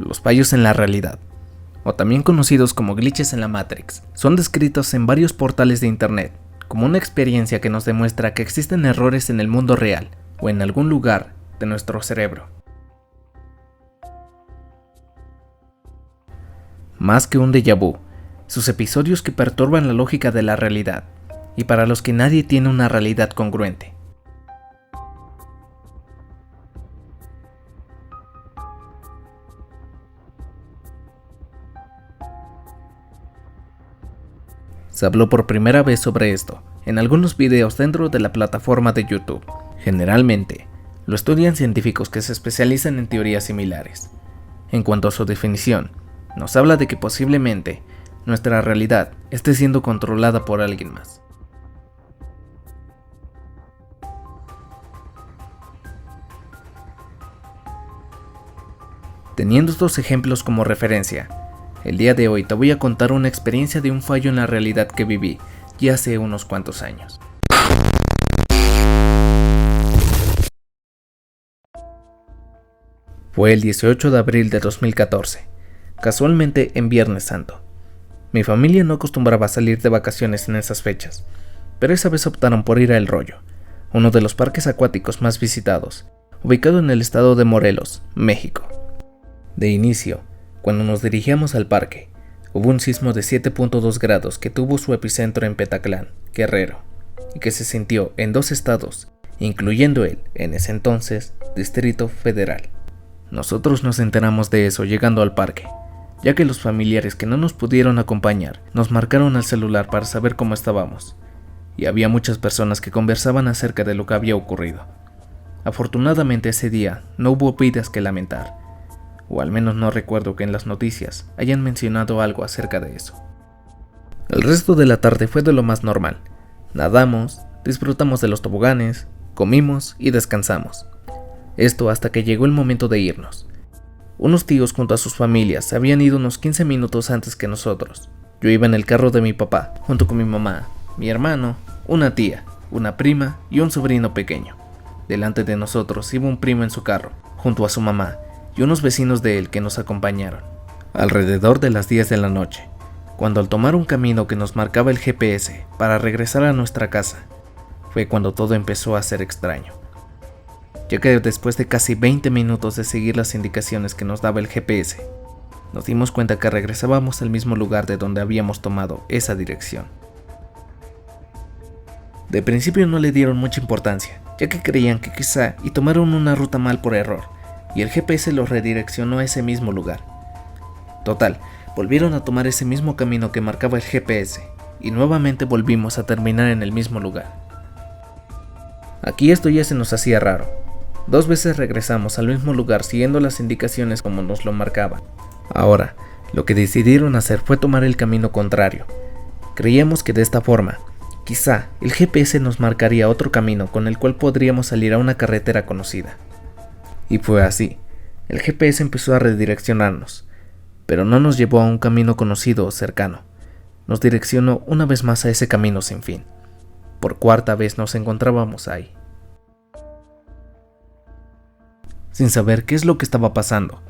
Los fallos en la realidad, o también conocidos como glitches en la Matrix, son descritos en varios portales de internet como una experiencia que nos demuestra que existen errores en el mundo real o en algún lugar de nuestro cerebro. Más que un déjà vu, sus episodios que perturban la lógica de la realidad y para los que nadie tiene una realidad congruente. Se habló por primera vez sobre esto en algunos videos dentro de la plataforma de YouTube. Generalmente, lo estudian científicos que se especializan en teorías similares. En cuanto a su definición, nos habla de que posiblemente nuestra realidad esté siendo controlada por alguien más. Teniendo estos ejemplos como referencia, el día de hoy te voy a contar una experiencia de un fallo en la realidad que viví ya hace unos cuantos años. Fue el 18 de abril de 2014, casualmente en Viernes Santo. Mi familia no acostumbraba a salir de vacaciones en esas fechas, pero esa vez optaron por ir a El Rollo, uno de los parques acuáticos más visitados, ubicado en el estado de Morelos, México. De inicio, cuando nos dirigíamos al parque, hubo un sismo de 7.2 grados que tuvo su epicentro en Petaclán, Guerrero, y que se sintió en 2 estados, incluyendo el, en ese entonces, Distrito Federal. Nosotros nos enteramos de eso llegando al parque, ya que los familiares que no nos pudieron acompañar nos marcaron al celular para saber cómo estábamos, y había muchas personas que conversaban acerca de lo que había ocurrido. Afortunadamente ese día no hubo vidas que lamentar, o al menos no recuerdo que en las noticias hayan mencionado algo acerca de eso. El resto de la tarde fue de lo más normal. Nadamos, disfrutamos de los toboganes, comimos y descansamos. Esto hasta que llegó el momento de irnos. Unos tíos junto a sus familias habían ido unos 15 minutos antes que nosotros. Yo iba en el carro de mi papá, junto con mi mamá, mi hermano, una tía, una prima y un sobrino pequeño. Delante de nosotros iba un primo en su carro, junto a su mamá, y unos vecinos de él que nos acompañaron. Alrededor de las 10 de la noche, cuando al tomar un camino que nos marcaba el GPS para regresar a nuestra casa, fue cuando todo empezó a ser extraño, ya que después de casi 20 minutos de seguir las indicaciones que nos daba el GPS, nos dimos cuenta que regresábamos al mismo lugar de donde habíamos tomado esa dirección. De principio no le dieron mucha importancia, ya que creían que quizá y tomaron una ruta mal por error, y el GPS los redireccionó a ese mismo lugar. Total, volvieron a tomar ese mismo camino que marcaba el GPS, y nuevamente volvimos a terminar en el mismo lugar. Aquí esto ya se nos hacía raro. 2 veces regresamos al mismo lugar siguiendo las indicaciones como nos lo marcaban. Ahora, lo que decidieron hacer fue tomar el camino contrario. Creíamos que de esta forma, quizá el GPS nos marcaría otro camino con el cual podríamos salir a una carretera conocida. Y fue así, el GPS empezó a redireccionarnos, pero no nos llevó a un camino conocido o cercano. Nos direccionó una vez más a ese camino sin fin. Por 4ª vez nos encontrábamos ahí. Sin saber qué es lo que estaba pasando,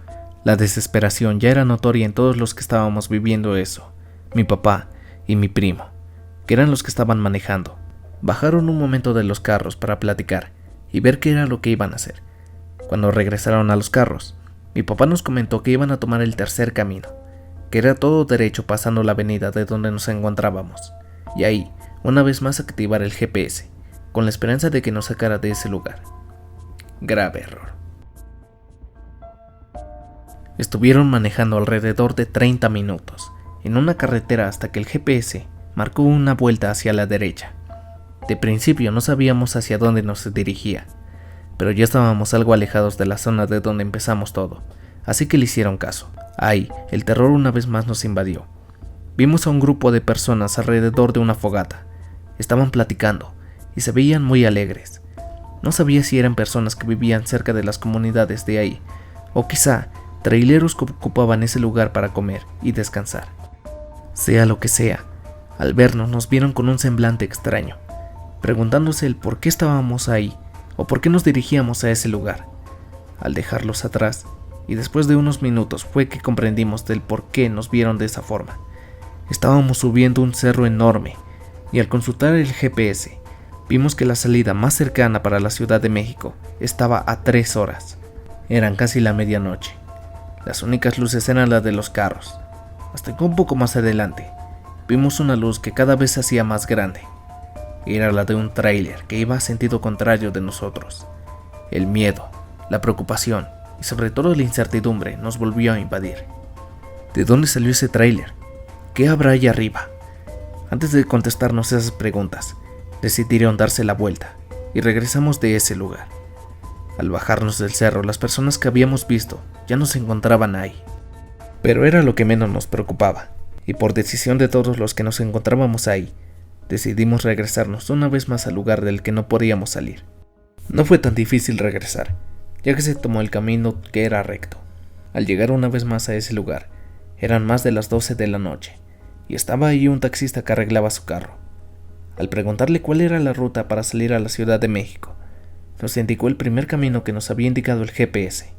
la desesperación ya era notoria en todos los que estábamos viviendo eso. Mi papá y mi primo, que eran los que estaban manejando, bajaron un momento de los carros para platicar y ver qué era lo que iban a hacer. Cuando regresaron a los carros, mi papá nos comentó que iban a tomar el tercer camino, que era todo derecho pasando la avenida de donde nos encontrábamos, y ahí, una vez más activar el GPS, con la esperanza de que nos sacara de ese lugar. Grave error. Estuvieron manejando alrededor de 30 minutos, en una carretera hasta que el GPS marcó una vuelta hacia la derecha. De principio no sabíamos hacia dónde nos dirigía, pero ya estábamos algo alejados de la zona de donde empezamos todo, así que le hicieron caso. Ahí, el terror una vez más nos invadió. Vimos a un grupo de personas alrededor de una fogata. Estaban platicando, y se veían muy alegres. No sabía si eran personas que vivían cerca de las comunidades de ahí, o quizá traileros que ocupaban ese lugar para comer y descansar. Sea lo que sea, al vernos nos vieron con un semblante extraño, preguntándose el por qué estábamos ahí, o por qué nos dirigíamos a ese lugar. Al dejarlos atrás, y después de unos minutos fue que comprendimos del por qué nos vieron de esa forma. Estábamos subiendo un cerro enorme y al consultar el GPS vimos que la salida más cercana para la Ciudad de México estaba a 3 horas. Eran casi la medianoche. Las únicas luces eran las de los carros. Hasta que un poco más adelante vimos una luz que cada vez se hacía más grande. Era la de un tráiler que iba a sentido contrario de nosotros. El miedo, la preocupación y sobre todo la incertidumbre nos volvió a invadir. ¿De dónde salió ese tráiler? ¿Qué habrá allá arriba? Antes de contestarnos esas preguntas, decidieron darse la vuelta y regresamos de ese lugar. Al bajarnos del cerro, las personas que habíamos visto ya no se encontraban ahí. Pero era lo que menos nos preocupaba, y por decisión de todos los que nos encontrábamos ahí, decidimos regresarnos una vez más al lugar del que no podíamos salir. No fue tan difícil regresar, ya que se tomó el camino que era recto. Al llegar una vez más a ese lugar, eran más de las 12 de la noche, y estaba ahí un taxista que arreglaba su carro. Al preguntarle cuál era la ruta para salir a la Ciudad de México, nos indicó el primer camino que nos había indicado el GPS.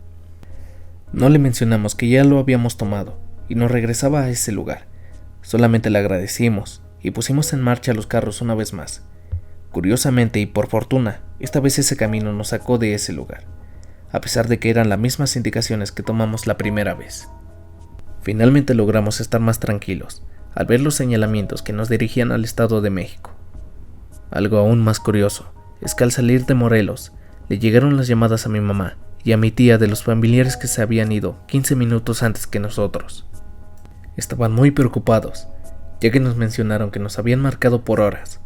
No le mencionamos que ya lo habíamos tomado y nos regresaba a ese lugar. Solamente le agradecimos y pusimos en marcha los carros una vez más. Curiosamente y por fortuna, esta vez ese camino nos sacó de ese lugar, a pesar de que eran las mismas indicaciones que tomamos la primera vez. Finalmente logramos estar más tranquilos al ver los señalamientos que nos dirigían al Estado de México. Algo aún más curioso es que al salir de Morelos, le llegaron las llamadas a mi mamá y a mi tía de los familiares que se habían ido 15 minutos antes que nosotros. Estaban muy preocupados, ya que nos mencionaron que nos habían marcado por horas,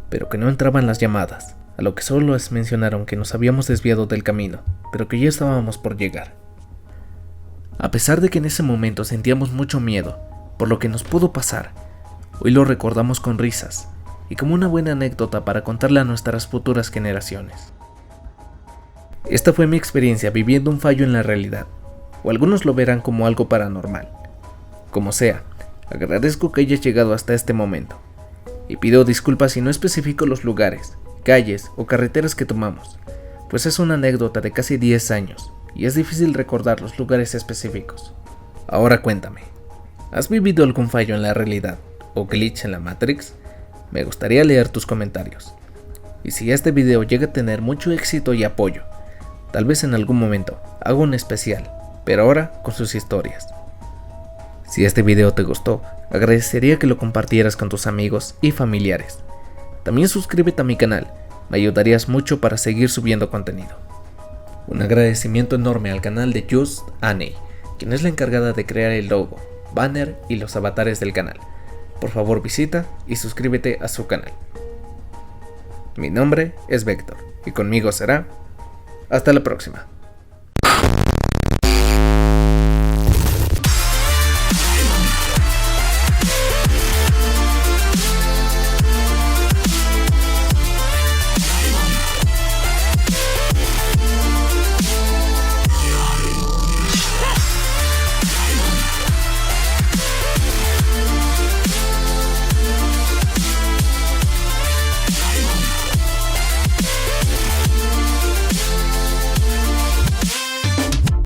pero que no entraban las llamadas, a lo que solo les mencionaron que nos habíamos desviado del camino, pero que ya estábamos por llegar. A pesar de que en ese momento sentíamos mucho miedo por lo que nos pudo pasar, hoy lo recordamos con risas y como una buena anécdota para contarle a nuestras futuras generaciones. Esta fue mi experiencia viviendo un fallo en la realidad, o algunos lo verán como algo paranormal. Como sea, agradezco que hayas llegado hasta este momento, y pido disculpas si no especifico los lugares, calles o carreteras que tomamos, pues es una anécdota de casi 10 años, y es difícil recordar los lugares específicos. Ahora cuéntame, ¿has vivido algún fallo en la realidad o glitch en la Matrix? Me gustaría leer tus comentarios. Y si este video llega a tener mucho éxito y apoyo, tal vez en algún momento hago un especial, pero ahora con sus historias. Si este video te gustó, agradecería que lo compartieras con tus amigos y familiares. También suscríbete a mi canal, me ayudarías mucho para seguir subiendo contenido. Un agradecimiento enorme al canal de Just Annie, quien es la encargada de crear el logo, banner y los avatares del canal. Por favor visita y suscríbete a su canal. Mi nombre es Vector y conmigo será hasta la próxima.